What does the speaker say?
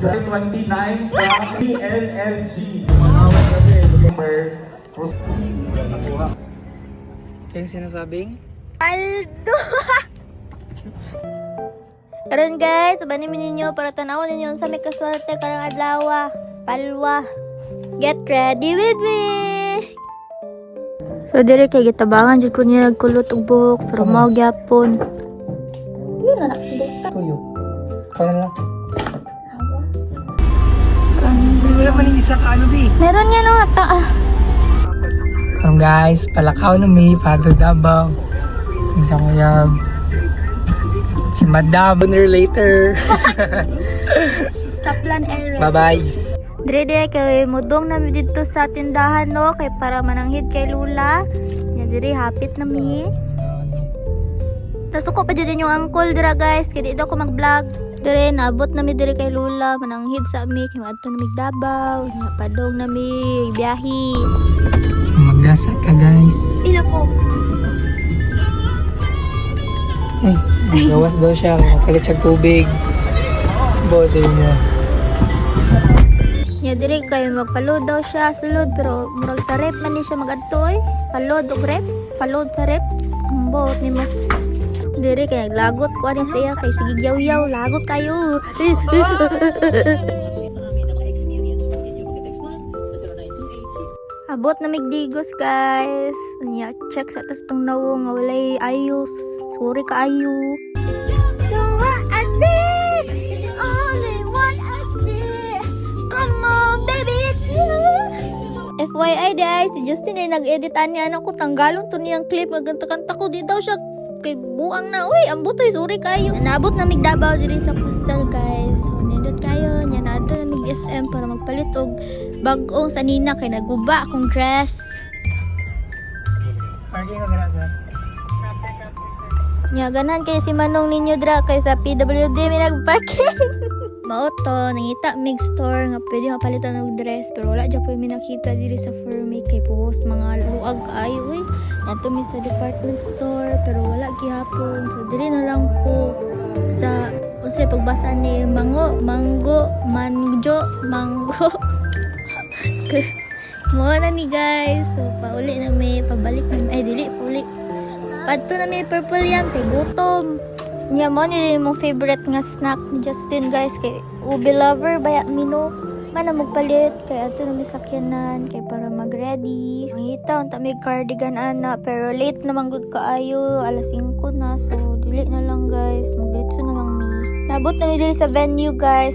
29 from PLLG. Kaya sinasabing? Aldo! Karon guys, ubanin mo ninyo para tanawon ninyo sa may kaswerte karang adlaw. Palwa. Get ready with me! So dire kay gitabangan jud ko niya nagkulot og buhok pero mao gyapon. Yun na nakita. Tuyo. Kaya lang. Hindi naman isa ka ano di. Meron yan no ata ah. Guys, palakaw na may Father Davao. Tingnan ko yan. Si Madam, sooner later. Kaplan Elres. Bye-bye. Dire kay mudong na mi dito sa tindahan no kay para mananghid kay Lula. Nya dire hapit na mi. Tasuko pa dyan yung uncle dira guys kay di daw ko mag-vlog. Dire naabot na mi dire kay Lula mananghid sa mi kay maadto na mi Davao. Nya padong na mi biyahe. Magdasat ka guys. Pila ko. Gawas daw siya. Kalit siyang tubig. Boss, yun niya. Nya dire kay magpaload daw siya sulod pero murag sa rep man ni siya magadtoy. Palod og rep, palod sa rep. Ambot ni mo. Dire kay naglagot ko ani sa iya kay sige yaw-yaw lagot kayo. Abot na migdigos guys. Nya check sa tas tong nawo nga walay ayos. Sorry ka ayo. FYI guys, si Justin ay nag-edit ani anak ko tanggalon to niyang clip maganta kanta ko di daw siya kay buang na. Uy, ambot ay sorry kayo. Naabot na migdabaw diri sa postal guys. So nindot kayo, nya naadto na mig SM para magpalit og bag-ong sanina kay naguba akong dress. Parking ka gana. Nya ganan kay si Manong ninyo dra kay sa PWD may nagparking. Maoto, nangita mig store nga pwede mapalitan og dress pero wala dyan po yung nakita diri sa Fermi kay puhos mga luag kaayo uy. Nato mi sa department store pero wala gihapon. So dili na lang ko sa unsay pagbasa ni mango, mango, manjo, mango. Mo na ni guys. So pauli na may pabalik na ay dili pauli. Padto na may purple yam kay gutom. Nya mo ni mong favorite nga snack ni Justin guys kay ubi lover baya mino man na magpalit kay ato na misakyanan kay para mag-ready. Mangita unta may cardigan ana pero late naman gud kaayo alas 5 na so dili na lang guys magdiretso na lang mi. Nabot na mi diri sa venue guys.